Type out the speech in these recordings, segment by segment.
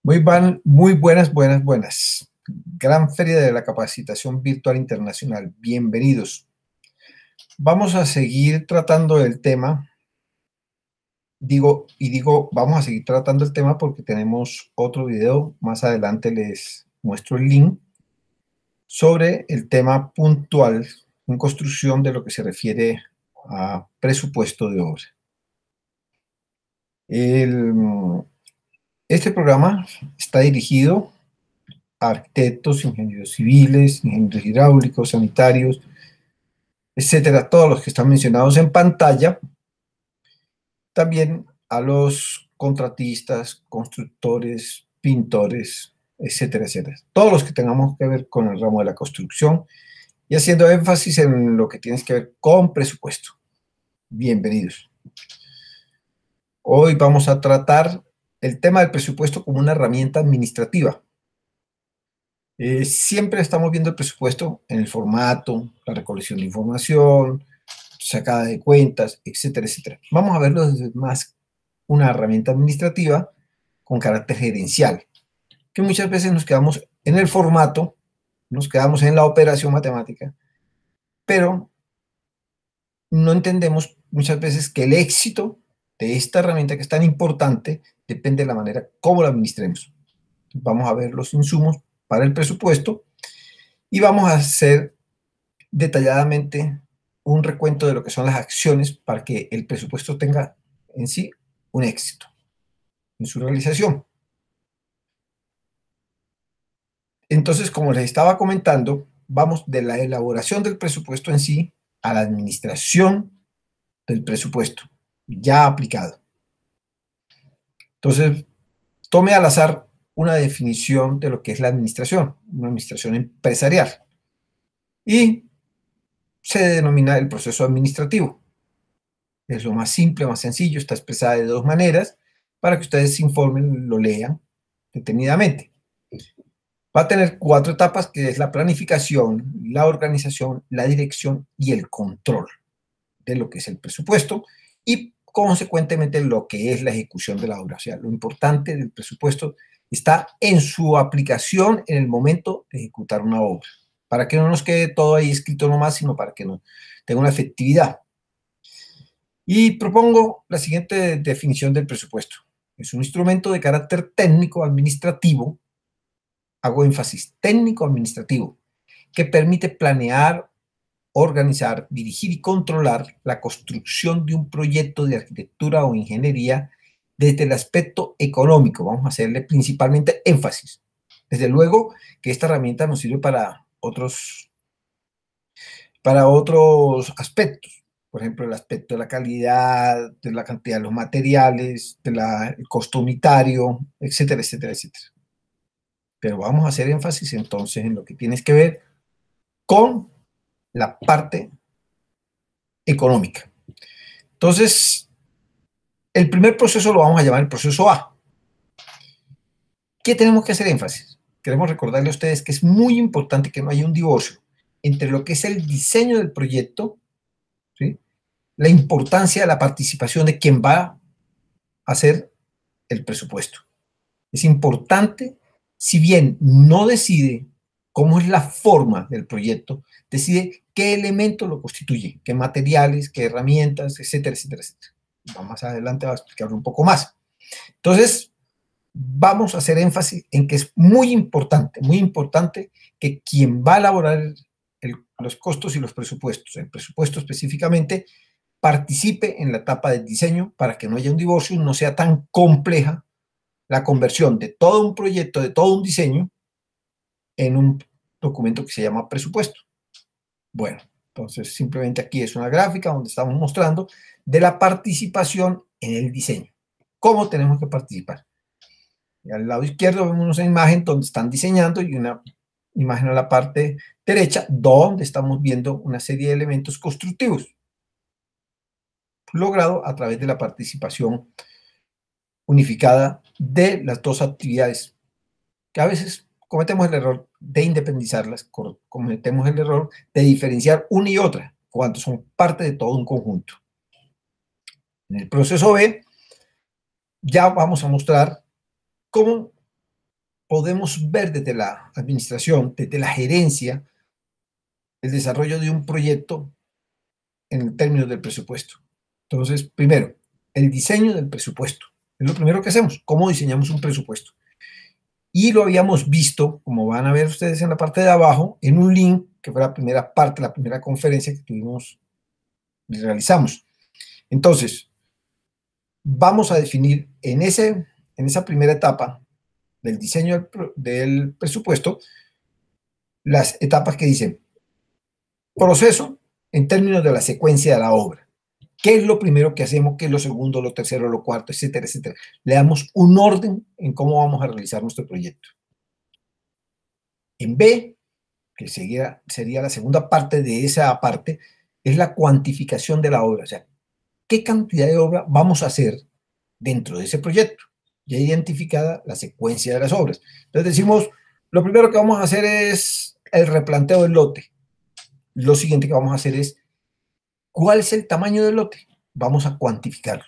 Muy buenas. Gran Feria de la Capacitación Virtual Internacional. Bienvenidos. Vamos a seguir tratando el tema. Digo, vamos a seguir tratando el tema porque tenemos otro video. Más adelante les muestro el link sobre el tema puntual en construcción de lo que se refiere a presupuesto de obra. Este programa está dirigido a arquitectos, ingenieros civiles, ingenieros hidráulicos, sanitarios, etcétera, todos los que están mencionados en pantalla. También a los contratistas, constructores, pintores, etcétera, etcétera. Todos los que tengamos que ver con el ramo de la construcción y haciendo énfasis en lo que tiene que ver con presupuesto. Bienvenidos. Hoy vamos a tratar el tema del presupuesto como una herramienta administrativa. Siempre estamos viendo el presupuesto en el formato, la recolección de información, sacada de cuentas, etcétera, etcétera. Vamos a verlo desde más una herramienta administrativa con carácter gerencial, que muchas veces nos quedamos en el formato, nos quedamos en la operación matemática, pero no entendemos muchas veces que el éxito de esta herramienta que es tan importante depende de la manera como la administremos. Vamos a ver los insumos para el presupuesto y vamos a hacer detalladamente un recuento de lo que son las acciones para que el presupuesto tenga en sí un éxito en su realización. Entonces, como les estaba comentando, vamos de la elaboración del presupuesto en sí a la administración del presupuesto ya aplicado. Entonces, tome al azar una definición de lo que es la administración, una administración empresarial, y se denomina el proceso administrativo. Es lo más simple, más sencillo, está expresada de dos maneras para que ustedes se informen, lo lean detenidamente. Va a tener 4 etapas, que es la planificación, la organización, la dirección y el control de lo que es el presupuesto y consecuentemente lo que es la ejecución de la obra. O sea, lo importante del presupuesto está en su aplicación en el momento de ejecutar una obra, para que no nos quede todo ahí escrito nomás, sino para que no tenga una efectividad. Y propongo la siguiente definición del presupuesto. Es un instrumento de carácter técnico-administrativo, hago énfasis, técnico-administrativo, que permite planear, organizar, dirigir y controlar la construcción de un proyecto de arquitectura o ingeniería desde el aspecto económico. Vamos a hacerle principalmente énfasis. Desde luego que esta herramienta nos sirve para otros aspectos. Por ejemplo, el aspecto de la calidad, de la cantidad de los materiales, del costo unitario, etcétera, etcétera, etcétera. Pero vamos a hacer énfasis entonces en lo que tienes que ver con la parte económica. Entonces, el primer proceso lo vamos a llamar el proceso A. ¿Qué tenemos que hacer énfasis? Queremos recordarle a ustedes que es muy importante que no haya un divorcio entre lo que es el diseño del proyecto, ¿sí?, la importancia de la participación de quien va a hacer el presupuesto. Es importante, si bien no decide cómo es la forma del proyecto, decide qué elementos lo constituyen, qué materiales, qué herramientas, etcétera, etcétera, etcétera. Más adelante va a explicarlo un poco más. Entonces, vamos a hacer énfasis en que es muy importante que quien va a elaborar los costos y los presupuestos, el presupuesto específicamente, participe en la etapa del diseño para que no haya un divorcio y no sea tan compleja la conversión de todo un proyecto, de todo un diseño, en un documento que se llama presupuesto. Bueno, entonces simplemente aquí es una gráfica donde estamos mostrando de la participación en el diseño. ¿Cómo tenemos que participar? Y al lado izquierdo vemos una imagen donde están diseñando y una imagen a la parte derecha donde estamos viendo una serie de elementos constructivos logrado a través de la participación unificada de las dos actividades, que a veces cometemos el error de independizarlas, cometemos el error de diferenciar una y otra, cuando son parte de todo un conjunto. En el proceso B ya vamos a mostrar cómo podemos ver desde la administración, desde la gerencia, el desarrollo de un proyecto en términos del presupuesto. Entonces, primero, el diseño del presupuesto. Es lo primero que hacemos, cómo diseñamos un presupuesto. Y lo habíamos visto, como van a ver ustedes en la parte de abajo, en un link, que fue la primera parte, la primera conferencia que tuvimos y realizamos. Entonces, vamos a definir en esa primera etapa del diseño del presupuesto las etapas que dicen proceso en términos de la secuencia de la obra. ¿Qué es lo primero que hacemos? ¿Qué es lo segundo, lo tercero, lo cuarto, etcétera, etcétera? Le damos un orden en cómo vamos a realizar nuestro proyecto. En B, que sería la segunda parte de esa parte, es la cuantificación de la obra. O sea, ¿qué cantidad de obra vamos a hacer dentro de ese proyecto? Ya identificada la secuencia de las obras. Entonces decimos, lo primero que vamos a hacer es el replanteo del lote. Lo siguiente que vamos a hacer es, ¿cuál es el tamaño del lote? Vamos a cuantificarlo.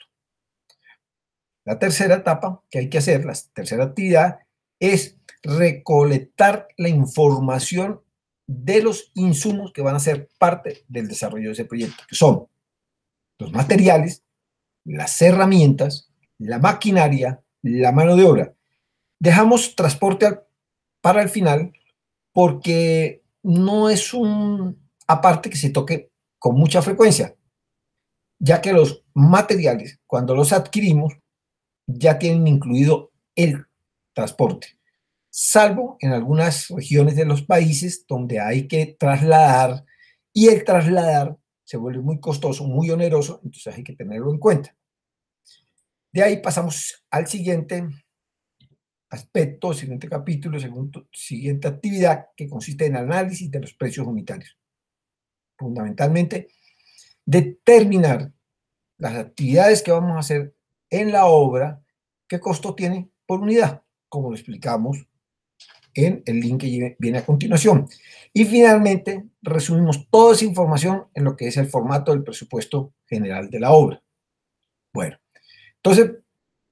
La tercera etapa que hay que hacer, la tercera actividad, es recolectar la información de los insumos que van a ser parte del desarrollo de ese proyecto, que son los materiales, las herramientas, la maquinaria, la mano de obra. Dejamos transporte para el final porque no es un aparte que se toque con mucha frecuencia, ya que los materiales, cuando los adquirimos, ya tienen incluido el transporte, salvo en algunas regiones de los países donde hay que trasladar y el trasladar se vuelve muy costoso, muy oneroso, entonces hay que tenerlo en cuenta. De ahí pasamos al siguiente aspecto, siguiente capítulo, siguiente actividad que consiste en análisis de los precios unitarios. Fundamentalmente, determinar las actividades que vamos a hacer en la obra, qué costo tiene por unidad, como lo explicamos en el link que viene a continuación. Y finalmente, resumimos toda esa información en lo que es el formato del presupuesto general de la obra. Bueno, entonces,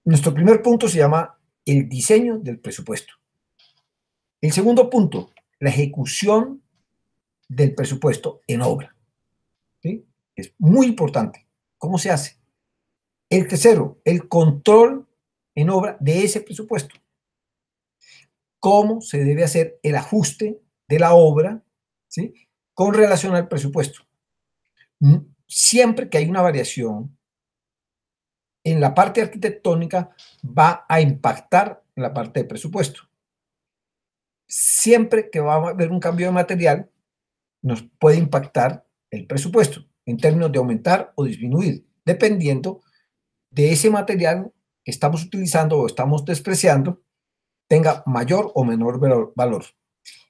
nuestro primer punto se llama el diseño del presupuesto. El segundo punto, la ejecución del presupuesto en obra. ¿Sí? Es muy importante. ¿Cómo se hace? El tercero, el control en obra de ese presupuesto. ¿Cómo se debe hacer el ajuste de la obra, ¿sí?, con relación al presupuesto? Siempre que hay una variación en la parte arquitectónica, va a impactar en la parte de presupuesto. Siempre que va a haber un cambio de material, nos puede impactar el presupuesto en términos de aumentar o disminuir, dependiendo de ese material que estamos utilizando o estamos despreciando, tenga mayor o menor valor.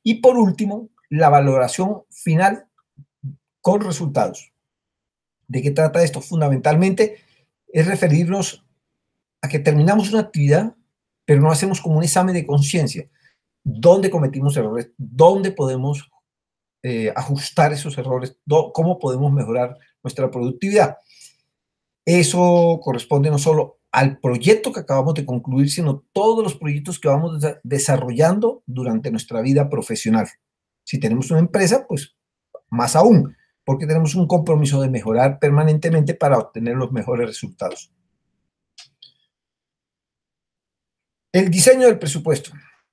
Y por último, la valoración final con resultados. ¿De qué trata esto? Fundamentalmente es referirnos a que terminamos una actividad, pero no hacemos como un examen de conciencia. ¿Dónde cometimos errores? ¿Dónde podemos ajustar esos errores? ¿Cómo podemos mejorar nuestra productividad? Eso corresponde no solo al proyecto que acabamos de concluir, sino todos los proyectos que vamos desarrollando durante nuestra vida profesional. Si tenemos una empresa, pues más aún, porque tenemos un compromiso de mejorar permanentemente para obtener los mejores resultados. El diseño del presupuesto.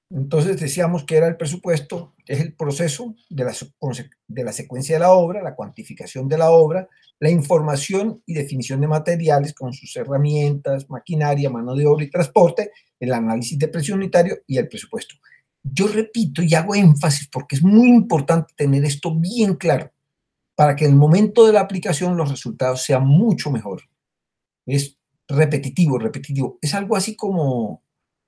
Entonces decíamos que era el presupuesto, es el proceso de la secuencia de la obra, la cuantificación de la obra, la información y definición de materiales con sus herramientas, maquinaria, mano de obra y transporte, el análisis de precio unitario y el presupuesto. Yo repito y hago énfasis porque es muy importante tener esto bien claro para que en el momento de la aplicación los resultados sean mucho mejor. Es repetitivo, repetitivo. Es algo así como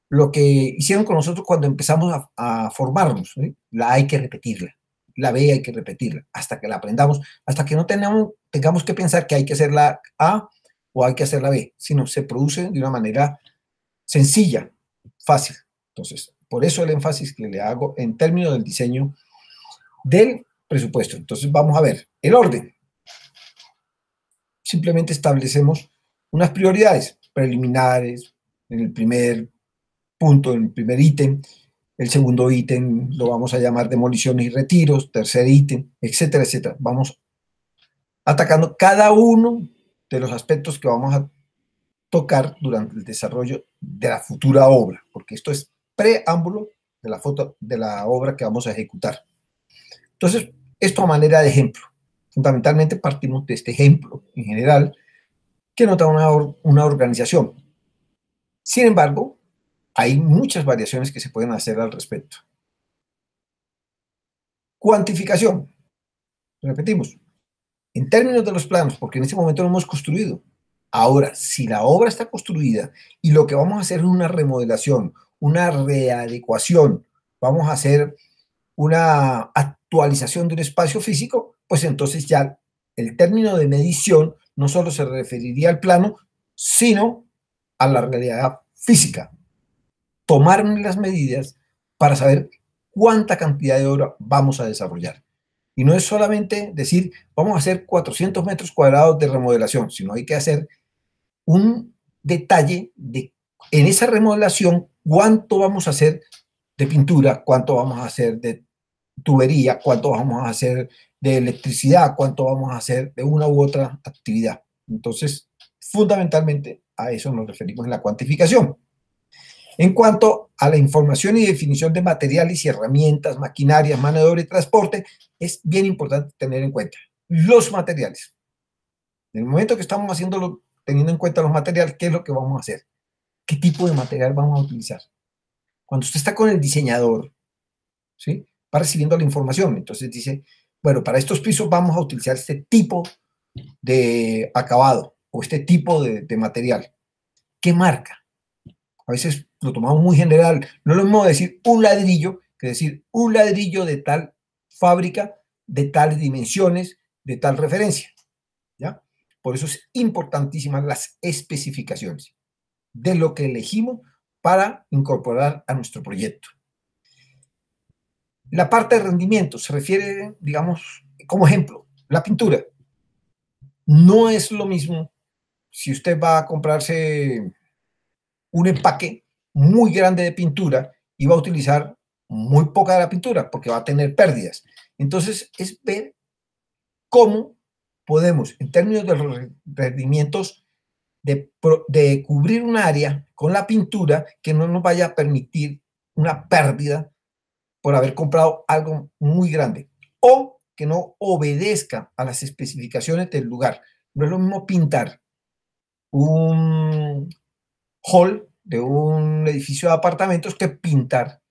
lo que hicieron con nosotros cuando empezamos a formarnos, ¿sí? La A hay que repetirla, la B hay que repetirla, hasta que la aprendamos, hasta que no tengamos que pensar que hay que hacer la A o hay que hacer la B, sino se produce de una manera sencilla, fácil. Entonces, por eso el énfasis que le hago en términos del diseño del presupuesto. Entonces, vamos a ver el orden. Simplemente establecemos unas prioridades preliminares en el primer punto, en el primer ítem. El segundo ítem lo vamos a llamar demoliciones y retiros, tercer ítem, etcétera, etcétera. Vamos atacando cada uno de los aspectos que vamos a tocar durante el desarrollo de la futura obra, porque esto es preámbulo de la obra que vamos a ejecutar. Entonces, esto a manera de ejemplo. Fundamentalmente partimos de este ejemplo en general que nota una organización. Sin embargo, hay muchas variaciones que se pueden hacer al respecto. Cuantificación. Repetimos, en términos de los planos, porque en este momento lo hemos construido. Ahora, si la obra está construida y lo que vamos a hacer es una remodelación, una readecuación, vamos a hacer una actualización de un espacio físico, pues entonces ya el término de medición no solo se referiría al plano, sino a la realidad física. Tomar las medidas para saber cuánta cantidad de obra vamos a desarrollar. Y no es solamente decir, vamos a hacer 400 metros cuadrados de remodelación, sino hay que hacer un detalle de en esa remodelación cuánto vamos a hacer de pintura, cuánto vamos a hacer de tubería, cuánto vamos a hacer de electricidad, cuánto vamos a hacer de una u otra actividad. Entonces, fundamentalmente a eso nos referimos en la cuantificación. En cuanto a la información y definición de materiales y herramientas, maquinarias, mano de obra y transporte, es bien importante tener en cuenta los materiales. En el momento que estamos haciéndolo, teniendo en cuenta los materiales, ¿qué es lo que vamos a hacer? ¿Qué tipo de material vamos a utilizar? Cuando usted está con el diseñador, ¿sí?, va recibiendo la información, entonces dice, bueno, para estos pisos vamos a utilizar este tipo de acabado o este tipo de material. ¿Qué marca? A veces lo tomamos muy general. No es lo mismo decir un ladrillo que decir un ladrillo de tal fábrica, de tales dimensiones, de tal referencia, ¿ya? Por eso es importantísimas las especificaciones de lo que elegimos para incorporar a nuestro proyecto. La parte de rendimiento se refiere, digamos, como ejemplo, la pintura. No es lo mismo si usted va a comprarse un empaque muy grande de pintura y va a utilizar muy poca de la pintura porque va a tener pérdidas. Entonces, es ver cómo podemos, en términos de los rendimientos, de cubrir un área con la pintura que no nos vaya a permitir una pérdida por haber comprado algo muy grande o que no obedezca a las especificaciones del lugar. No es lo mismo pintar un hall de un edificio de apartamentos que pintar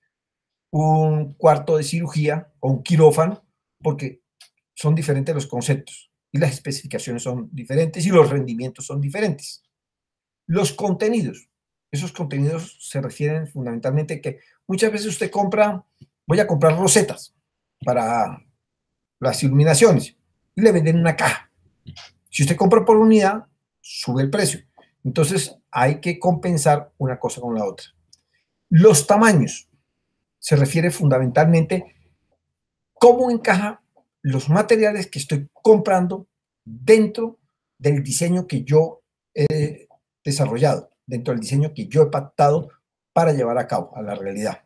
un cuarto de cirugía o un quirófano, porque son diferentes los conceptos y las especificaciones son diferentes y los rendimientos son diferentes. Los contenidos, esos contenidos se refieren fundamentalmente que muchas veces usted compra, voy a comprar rosetas para las iluminaciones y le venden una caja. Si usted compra por unidad, sube el precio. Entonces hay que compensar una cosa con la otra. Los tamaños se refiere fundamentalmente cómo encaja los materiales que estoy comprando dentro del diseño que yo he desarrollado, dentro del diseño que yo he pactado para llevar a cabo a la realidad.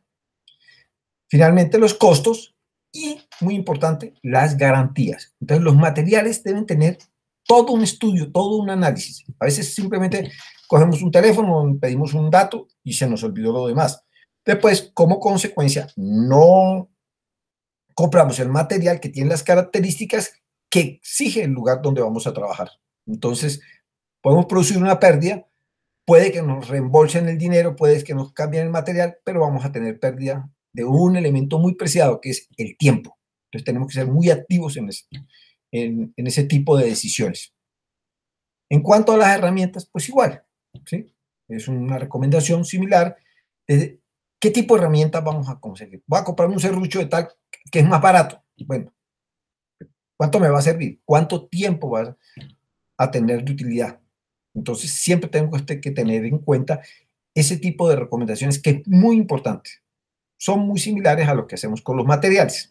Finalmente, los costos y, muy importante, las garantías. Entonces, los materiales deben tener todo un estudio, todo un análisis. A veces simplemente cogemos un teléfono, pedimos un dato y se nos olvidó lo demás. Después, como consecuencia, no compramos el material que tiene las características que exige el lugar donde vamos a trabajar. Entonces, podemos producir una pérdida, puede que nos reembolsen el dinero, puede que nos cambien el material, pero vamos a tener pérdida de un elemento muy preciado que es el tiempo. Entonces, tenemos que ser muy activos en ese tipo de decisiones. En cuanto a las herramientas, pues igual, ¿sí? Es una recomendación similar de qué tipo de herramientas vamos a conseguir. Voy a comprar un serrucho de tal que es más barato. Bueno, ¿cuánto me va a servir? ¿Cuánto tiempo va a tener de utilidad? Entonces, siempre tengo que tener en cuenta ese tipo de recomendaciones que es muy importante. Son muy similares a lo que hacemos con los materiales.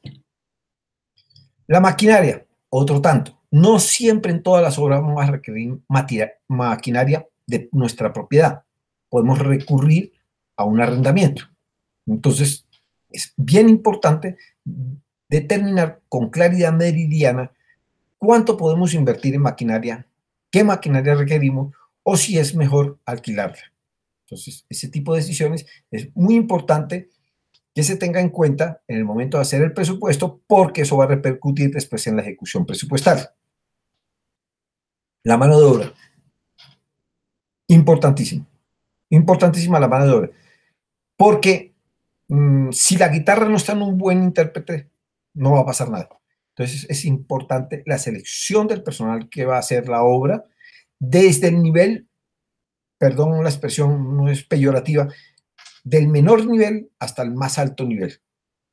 La maquinaria, otro tanto. No siempre en todas las obras vamos a requerir maquinaria de nuestra propiedad. Podemos recurrir a un arrendamiento. Entonces, es bien importante determinar con claridad meridiana cuánto podemos invertir en maquinaria, qué maquinaria requerimos o si es mejor alquilarla. Entonces, ese tipo de decisiones es muy importante que se tenga en cuenta en el momento de hacer el presupuesto, porque eso va a repercutir después en la ejecución presupuestal. La mano de obra. Importantísimo. Importantísima la mano de obra. Porque si la guitarra no está en un buen intérprete, no va a pasar nada. Entonces es importante la selección del personal que va a hacer la obra desde el nivel, perdón la expresión no es peyorativa, del menor nivel hasta el más alto nivel.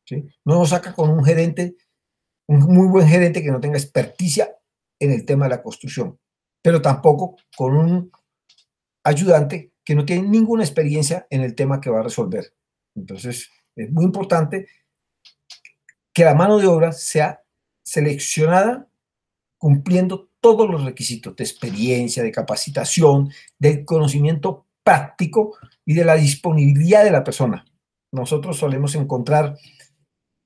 ¿Sí? No nos saca con un gerente, un muy buen gerente que no tenga experticia en el tema de la construcción, pero tampoco con un ayudante que no tiene ninguna experiencia en el tema que va a resolver. Entonces, es muy importante que la mano de obra sea seleccionada cumpliendo todos los requisitos de experiencia, de capacitación, del conocimiento práctico y de la disponibilidad de la persona. Nosotros solemos encontrar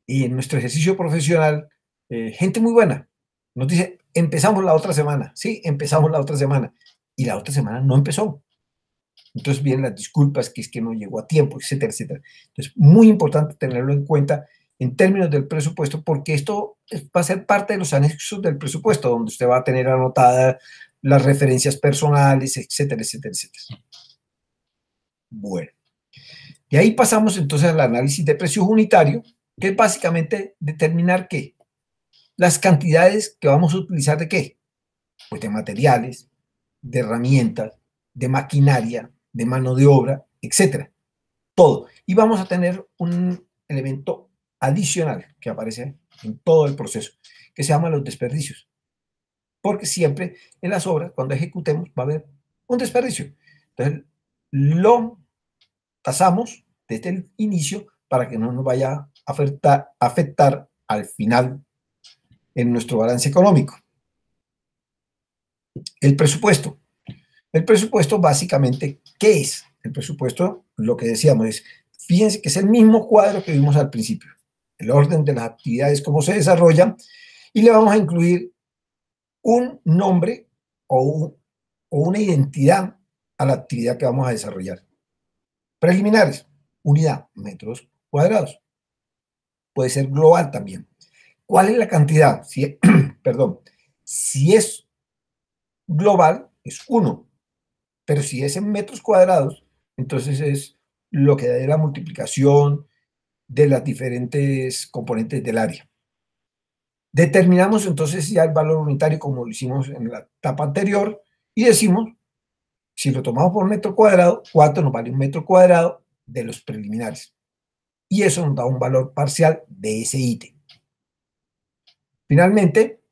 en nuestro ejercicio profesional gente muy buena. Nos dice, empezamos la otra semana. Sí, empezamos la otra semana. Y la otra semana no empezó. Entonces vienen las disculpas, que es que no llegó a tiempo, etcétera, etcétera. Entonces, muy importante tenerlo en cuenta en términos del presupuesto, porque esto va a ser parte de los anexos del presupuesto, donde usted va a tener anotadas las referencias personales, etcétera, etcétera, etcétera. Bueno, y ahí pasamos entonces al análisis de precios unitario, que es básicamente determinar qué, las cantidades que vamos a utilizar de qué, pues de materiales, de herramientas, de maquinaria, de mano de obra, etcétera. Todo. Y vamos a tener un elemento adicional que aparece en todo el proceso, que se llama los desperdicios. Porque siempre en las obras, cuando ejecutemos, va a haber un desperdicio. Entonces, lo tasamos desde el inicio para que no nos vaya a afectar al final en nuestro balance económico. El presupuesto. El presupuesto básicamente, ¿qué es? El presupuesto, lo que decíamos es, fíjense que es el mismo cuadro que vimos al principio, el orden de las actividades, cómo se desarrollan, y le vamos a incluir un nombre o una identidad a la actividad que vamos a desarrollar. Preliminares, unidad, metros cuadrados. Puede ser global también. ¿Cuál es la cantidad? Si, perdón, si es global, es 1. Pero si es en metros cuadrados, entonces es lo que da la multiplicación de las diferentes componentes del área. Determinamos entonces ya el valor unitario como lo hicimos en la etapa anterior y decimos, si lo tomamos por metro cuadrado, ¿cuánto nos vale un metro cuadrado de los preliminares? Y eso nos da un valor parcial de ese ítem. Finalmente,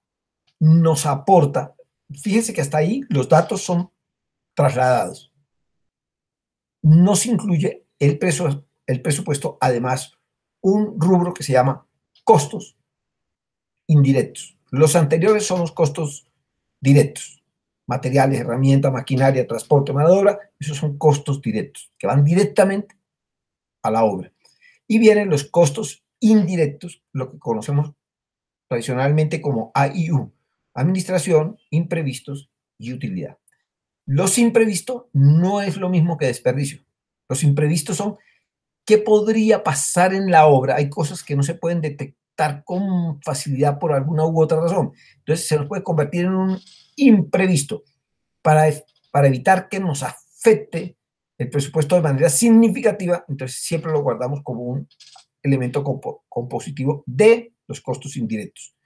nos aporta, fíjense que hasta ahí los datos son trasladados. No se incluye el presupuesto, además, un rubro que se llama costos indirectos. Los anteriores son los costos directos, materiales, herramientas, maquinaria, transporte, mano de obra, esos son costos directos, que van directamente a la obra. Y vienen los costos indirectos, lo que conocemos tradicionalmente como AIU, administración, imprevistos y utilidad. Los imprevistos no es lo mismo que desperdicio. Los imprevistos son qué podría pasar en la obra. Hay cosas que no se pueden detectar con facilidad por alguna u otra razón. Entonces se nos puede convertir en un imprevisto para evitar que nos afecte el presupuesto de manera significativa. Entonces siempre lo guardamos como un elemento compositivo de los costos indirectos.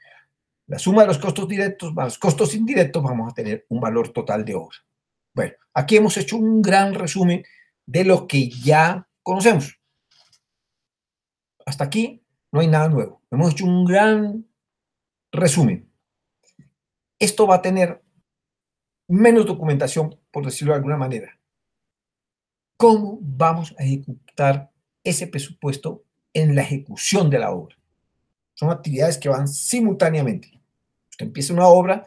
La suma de los costos directos más los costos indirectos vamos a tener un valor total de obra. Bueno, aquí hemos hecho un gran resumen de lo que ya conocemos. Hasta aquí no hay nada nuevo. Hemos hecho un gran resumen. Esto va a tener menos documentación, por decirlo de alguna manera. ¿Cómo vamos a ejecutar ese presupuesto en la ejecución de la obra? Son actividades que van simultáneamente. Usted empieza una obra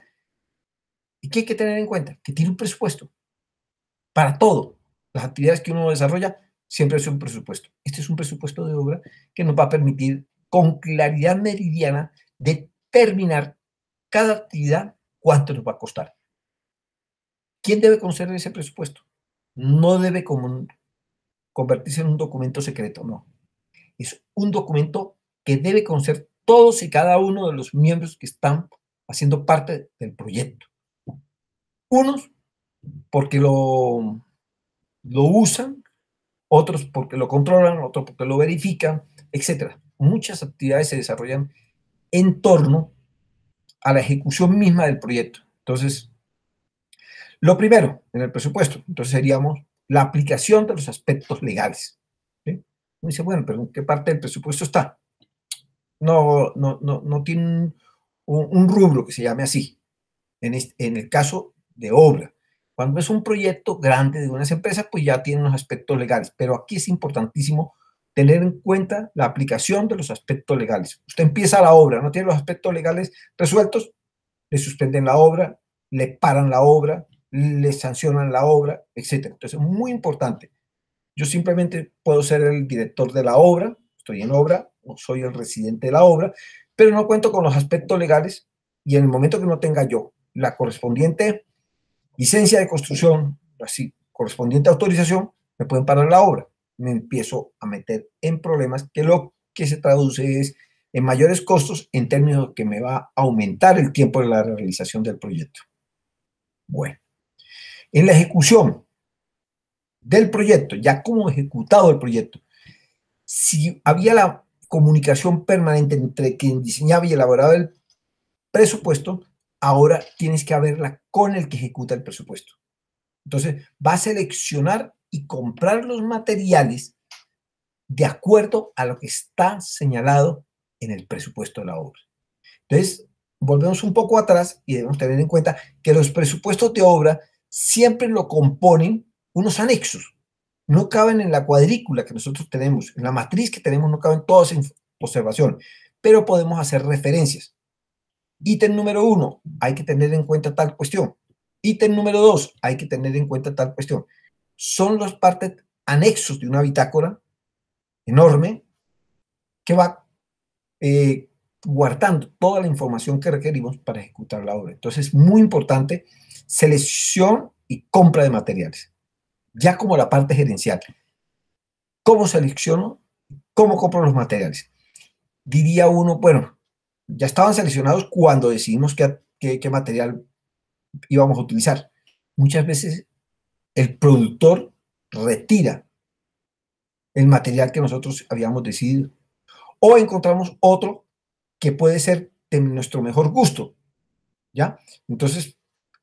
y ¿qué hay que tener en cuenta? Que tiene un presupuesto para todo. Las actividades que uno desarrolla siempre es un presupuesto. Este es un presupuesto de obra que nos va a permitir con claridad meridiana determinar cada actividad cuánto nos va a costar. ¿Quién debe conocer ese presupuesto? No debe convertirse en un documento secreto, no. Es un documento que debe conocer todos y cada uno de los miembros que están haciendo parte del proyecto. Unos porque lo usan, otros porque lo controlan, otros porque lo verifican, etc. Muchas actividades se desarrollan en torno a la ejecución misma del proyecto. Entonces, lo primero en el presupuesto, entonces seríamos la aplicación de los aspectos legales. ¿Sí? Uno dice, bueno, pero ¿en qué parte del presupuesto está? No tiene un rubro que se llame así, en el caso de obra. Cuando es un proyecto grande de unas empresas, pues ya tiene unos aspectos legales, pero aquí es importantísimo tener en cuenta la aplicación de los aspectos legales. Usted empieza la obra, no tiene los aspectos legales resueltos, le suspenden la obra, le paran la obra, le sancionan la obra, etc. Entonces, es muy importante. Yo simplemente puedo ser el director de la obra, estoy en obra, o soy el residente de la obra, pero no cuento con los aspectos legales y en el momento que no tenga yo la correspondiente licencia de construcción, así, correspondiente autorización, me pueden parar la obra. Me empiezo a meter en problemas que lo que se traduce es en mayores costos en términos de que me va a aumentar el tiempo de la realización del proyecto. Bueno, en la ejecución del proyecto, ya como ejecutado el proyecto, si había la comunicación permanente entre quien diseñaba y elaboraba el presupuesto, ahora tienes que haberla con el que ejecuta el presupuesto. Entonces, va a seleccionar y comprar los materiales de acuerdo a lo que está señalado en el presupuesto de la obra. Entonces, volvemos un poco atrás y debemos tener en cuenta que los presupuestos de obra siempre lo componen unos anexos. No caben en la cuadrícula que nosotros tenemos, en la matriz que tenemos no caben todas en observación, pero podemos hacer referencias. Ítem número 1, hay que tener en cuenta tal cuestión. Ítem número 2, hay que tener en cuenta tal cuestión. Son los partes anexos de una bitácora enorme que va guardando toda la información que requerimos para ejecutar la obra. Entonces es muy importante selección y compra de materiales, ya como la parte gerencial. ¿Cómo selecciono? ¿Cómo compro los materiales? Diría uno, bueno, ya estaban seleccionados cuando decidimos qué material íbamos a utilizar. Muchas veces el productor retira el material que nosotros habíamos decidido o encontramos otro que puede ser de nuestro mejor gusto, ¿ya? Entonces,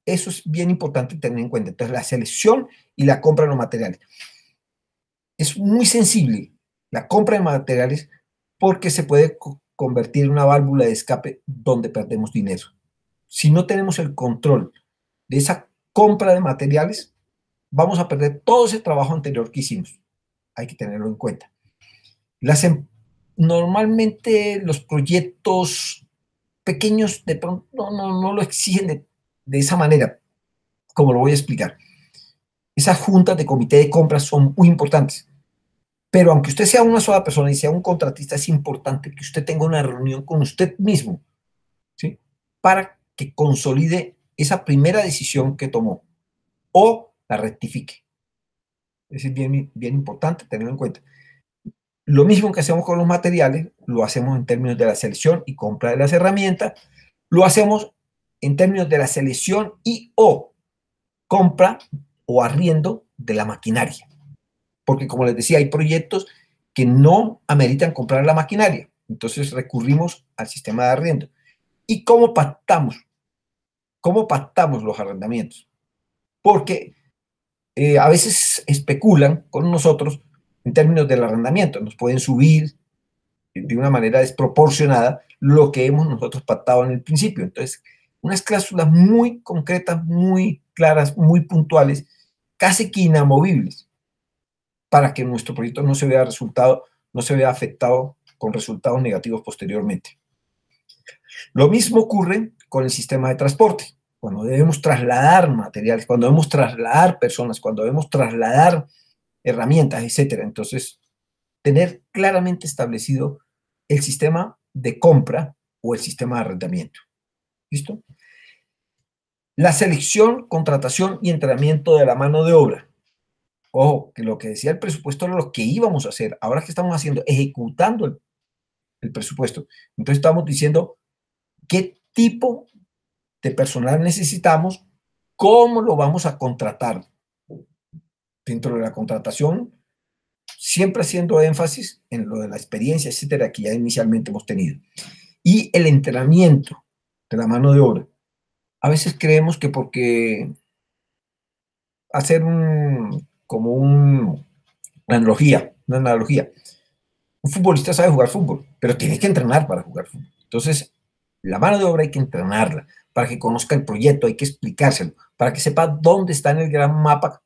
eso es bien importante tener en cuenta. Entonces, la selección y la compra de los materiales. Es muy sensible la compra de materiales porque se puede convertir en una válvula de escape donde perdemos dinero. Si no tenemos el control de esa compra de materiales, vamos a perder todo ese trabajo anterior que hicimos. Hay que tenerlo en cuenta. Normalmente los proyectos pequeños de pronto no lo exigen de esa manera, como lo voy a explicar. Esas juntas de comité de compras son muy importantes. Pero aunque usted sea una sola persona y sea un contratista, es importante que usted tenga una reunión con usted mismo, ¿sí? Para que consolide esa primera decisión que tomó o la rectifique. Es bien, bien importante tenerlo en cuenta. Lo mismo que hacemos con los materiales, lo hacemos en términos de la selección y compra de las herramientas, lo hacemos en términos de la selección y o compra o arriendo de la maquinaria. Porque como les decía, hay proyectos que no ameritan comprar la maquinaria. Entonces recurrimos al sistema de arriendo. ¿Y cómo pactamos? ¿Cómo pactamos los arrendamientos? Porque a veces especulan con nosotros en términos del arrendamiento. Nos pueden subir de una manera desproporcionada lo que hemos nosotros pactado en el principio. Entonces, unas cláusulas muy concretas, muy claras, muy puntuales, casi que inamovibles, para que nuestro proyecto no se vea afectado con resultados negativos posteriormente. Lo mismo ocurre con el sistema de transporte. Cuando debemos trasladar materiales, cuando debemos trasladar personas, cuando debemos trasladar herramientas, etcétera. Entonces, tener claramente establecido el sistema de compra o el sistema de arrendamiento. ¿Listo? La selección, contratación y entrenamiento de la mano de obra. Ojo, que lo que decía el presupuesto era lo que íbamos a hacer. Ahora que estamos haciendo, ejecutando el presupuesto. Entonces estamos diciendo qué tipo de personal necesitamos, cómo lo vamos a contratar. Dentro de la contratación, siempre haciendo énfasis en lo de la experiencia, etcétera, que ya inicialmente hemos tenido. Y el entrenamiento de la mano de obra. A veces creemos que porque hacer una analogía. Un futbolista sabe jugar fútbol, pero tiene que entrenar para jugar fútbol. Entonces, la mano de obra hay que entrenarla para que conozca el proyecto, hay que explicárselo, para que sepa dónde está en el gran mapa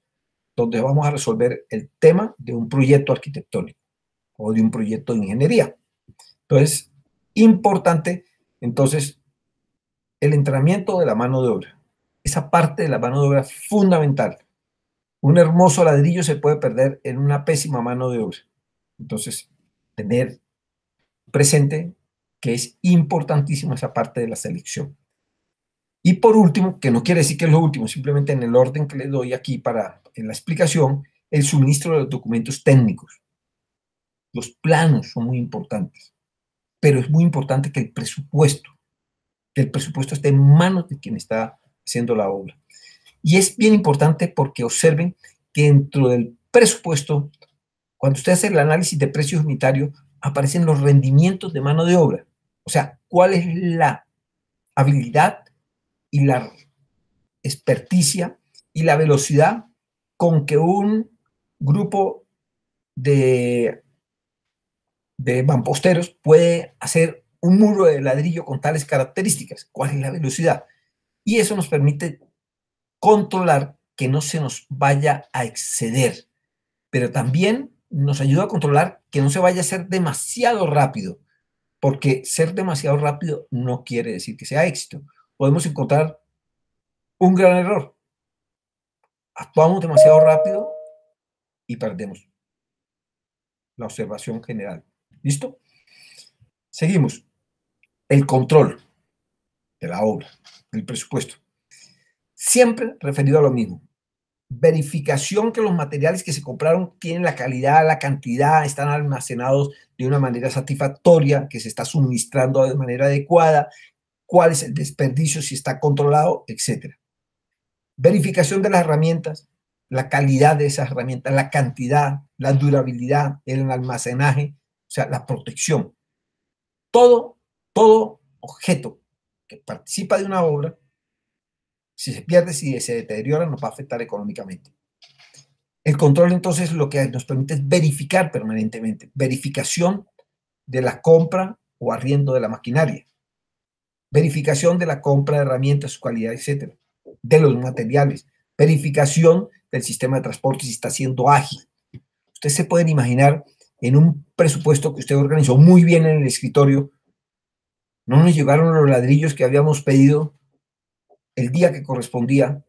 donde vamos a resolver el tema de un proyecto arquitectónico o de un proyecto de ingeniería. Entonces, importante, entonces, el entrenamiento de la mano de obra. Esa parte de la mano de obra es fundamental. Un hermoso ladrillo se puede perder en una pésima mano de obra. Entonces, tener presente que es importantísimo esa parte de la selección. Y por último, que no quiere decir que es lo último, simplemente en el orden que les doy aquí en la explicación, el suministro de los documentos técnicos. Los planos son muy importantes, pero es muy importante que el presupuesto esté en manos de quien está haciendo la obra. Y es bien importante porque observen que dentro del presupuesto, cuando usted hace el análisis de precios unitarios, aparecen los rendimientos de mano de obra. O sea, cuál es la habilidad y la experticia y la velocidad con que un grupo de mamposteros puede hacer un muro de ladrillo con tales características. ¿Cuál es la velocidad? Y eso nos permite controlar que no se nos vaya a exceder, pero también nos ayuda a controlar que no se vaya a hacer demasiado rápido, porque ser demasiado rápido no quiere decir que sea éxito. Podemos encontrar un gran error. Actuamos demasiado rápido y perdemos la observación general. ¿Listo? Seguimos. El control de la obra, del presupuesto. Siempre referido a lo mismo. Verificación que los materiales que se compraron tienen la calidad, la cantidad, están almacenados de una manera satisfactoria, que se está suministrando de manera adecuada, cuál es el desperdicio, si está controlado, etc. Verificación de las herramientas, la calidad de esas herramientas, la cantidad, la durabilidad, el almacenaje, o sea, la protección. Todo objeto que participa de una obra, si se pierde, si se deteriora, nos va a afectar económicamente. El control, entonces, lo que nos permite es verificar permanentemente, verificación de la compra o arriendo de la maquinaria, verificación de la compra de herramientas, su calidad, etcétera, de los materiales, verificación del sistema de transporte si está siendo ágil. Ustedes se pueden imaginar en un presupuesto que usted organizó muy bien en el escritorio, no nos llegaron los ladrillos que habíamos pedido el día que correspondía,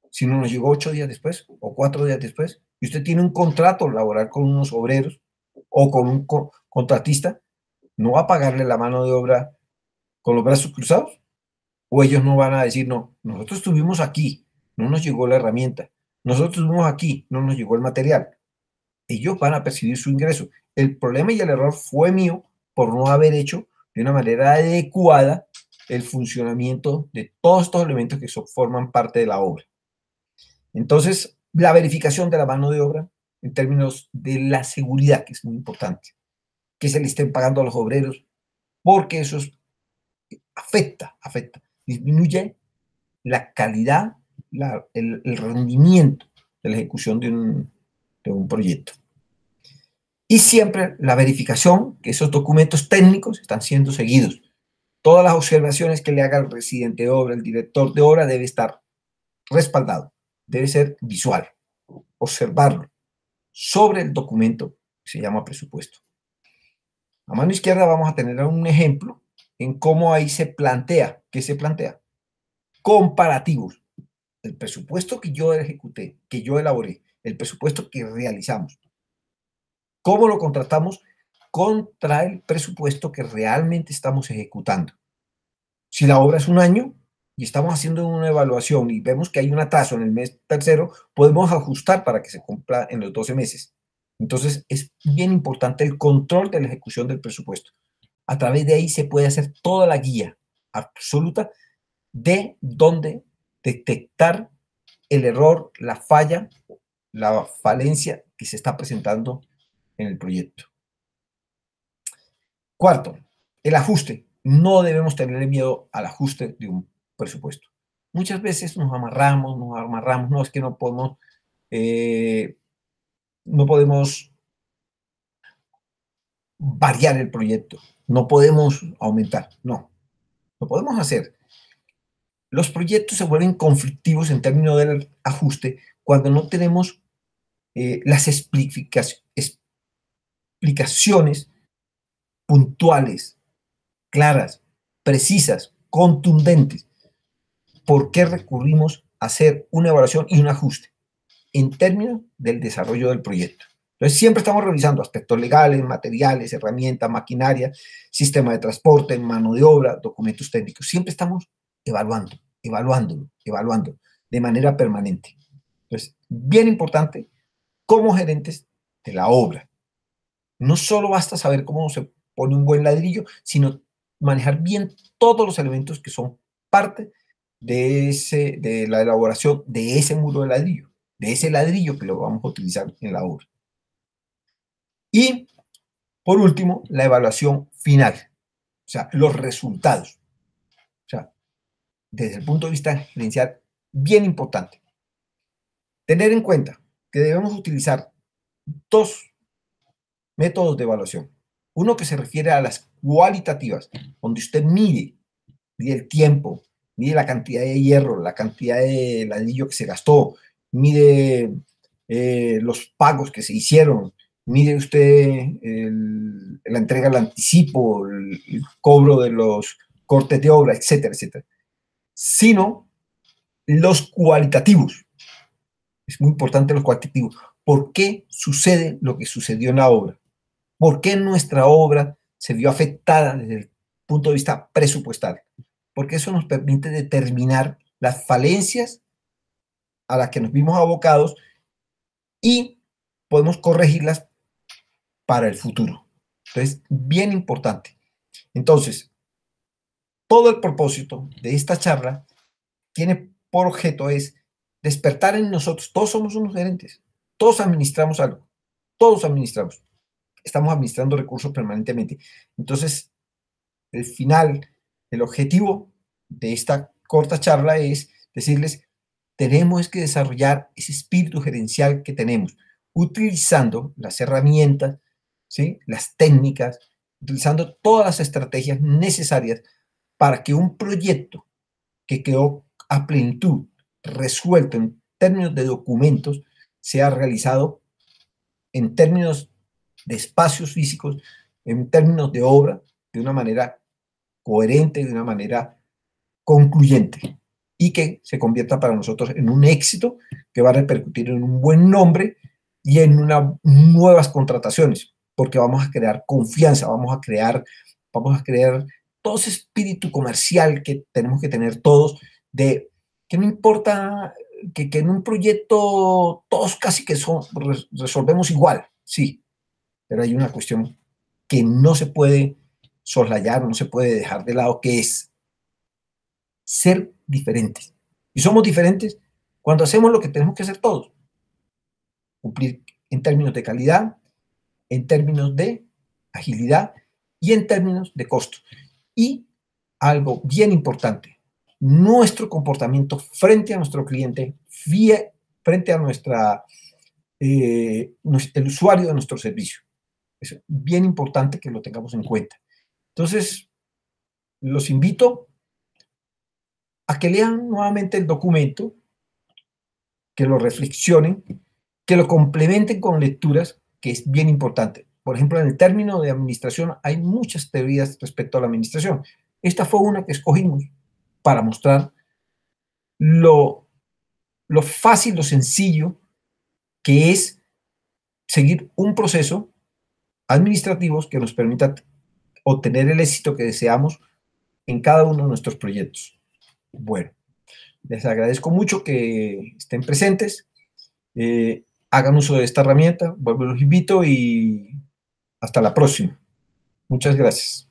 sino nos llegó 8 días después o 4 días después, y usted tiene un contrato laboral con unos obreros o con un contratista, no va a pagarle la mano de obra con los brazos cruzados, o ellos no van a decir, no, nosotros estuvimos aquí, no nos llegó la herramienta, nosotros estuvimos aquí, no nos llegó el material. Ellos van a percibir su ingreso. El problema y el error fue mío por no haber hecho de una manera adecuada el funcionamiento de todos estos elementos que forman parte de la obra. Entonces, la verificación de la mano de obra en términos de la seguridad, que es muy importante, que se le estén pagando a los obreros, porque eso afecta, disminuye la calidad, el rendimiento de la ejecución de un proyecto. Y siempre la verificación que esos documentos técnicos están siendo seguidos. Todas las observaciones que le haga el residente de obra, el director de obra, debe estar respaldado, debe ser visual, observarlo sobre el documento que se llama presupuesto. A mano izquierda vamos a tener un ejemplo en cómo ahí se plantea, ¿qué se plantea? Comparativos. El presupuesto que yo ejecuté, que yo elaboré, el presupuesto que realizamos. ¿Cómo lo contratamos? Contra el presupuesto que realmente estamos ejecutando. Si la obra es un año y estamos haciendo una evaluación y vemos que hay un atraso en el mes tercero, podemos ajustar para que se cumpla en los 12 meses. Entonces, es bien importante el control de la ejecución del presupuesto. A través de ahí se puede hacer toda la guía absoluta de dónde detectar el error, la falla, la falencia que se está presentando en el proyecto. Cuarto, el ajuste. No debemos tener miedo al ajuste de un presupuesto. Muchas veces nos amarramos, no, es que no podemos variar el proyecto, no podemos aumentar, no, lo podemos hacer. Los proyectos se vuelven conflictivos en términos del ajuste cuando no tenemos las explicaciones puntuales, claras, precisas, contundentes. ¿Por qué recurrimos a hacer una evaluación y un ajuste en términos del desarrollo del proyecto? Entonces, siempre estamos revisando aspectos legales, materiales, herramientas, maquinaria, sistema de transporte, mano de obra, documentos técnicos. Siempre estamos evaluándolo de manera permanente. Entonces, bien importante, como gerentes de la obra, no solo basta saber cómo se pone un buen ladrillo, sino manejar bien todos los elementos que son parte de la elaboración de ese muro de ladrillo, de ese ladrillo que lo vamos a utilizar en la obra. Y, por último, la evaluación final, o sea, los resultados. O sea, desde el punto de vista gerencial, bien importante. Tener en cuenta que debemos utilizar dos métodos de evaluación. Uno que se refiere a las cualitativas, donde usted mide el tiempo, mide la cantidad de hierro, la cantidad de ladrillo que se gastó, mide los pagos que se hicieron, mide usted la entrega al anticipo, el cobro de los cortes de obra, etcétera, etcétera. Sino los cualitativos. Es muy importante los cualitativos. ¿Por qué sucede lo que sucedió en la obra? ¿Por qué nuestra obra se vio afectada desde el punto de vista presupuestal? Porque eso nos permite determinar las falencias a las que nos vimos abocados y podemos corregirlas para el futuro. Entonces, bien importante. Entonces, todo el propósito de esta charla tiene por objeto es despertar en nosotros, todos somos unos gerentes, todos administramos algo, todos administramos, estamos administrando recursos permanentemente. Entonces, el final, el objetivo de esta corta charla es decirles, tenemos que desarrollar ese espíritu gerencial que tenemos, utilizando las herramientas, ¿sí? Las técnicas, utilizando todas las estrategias necesarias para que un proyecto que quedó a plenitud, resuelto en términos de documentos, sea realizado en términos de espacios físicos, en términos de obra, de una manera coherente, de una manera concluyente, y que se convierta para nosotros en un éxito que va a repercutir en un buen nombre y en nuevas contrataciones, porque vamos a crear confianza, vamos a crear todo ese espíritu comercial que tenemos que tener todos, de que no importa que en un proyecto todos casi que resolvemos igual, sí, pero hay una cuestión que no se puede soslayar, no se puede dejar de lado, que es ser diferentes. Y somos diferentes cuando hacemos lo que tenemos que hacer todos. Cumplir en términos de calidad, en términos de agilidad y en términos de costo. Y algo bien importante, nuestro comportamiento frente a nuestro cliente, frente a el usuario de nuestro servicio. Es bien importante que lo tengamos en cuenta. Entonces, los invito a que lean nuevamente el documento, que lo reflexionen, que lo complementen con lecturas, que es bien importante. Por ejemplo, en el término de administración hay muchas teorías respecto a la administración. Esta fue una que escogimos para mostrar lo fácil, lo sencillo que es seguir un proceso administrativo que nos permita obtener el éxito que deseamos en cada uno de nuestros proyectos. Bueno, les agradezco mucho que estén presentes, hagan uso de esta herramienta, vuelvo los invito y hasta la próxima. Muchas gracias.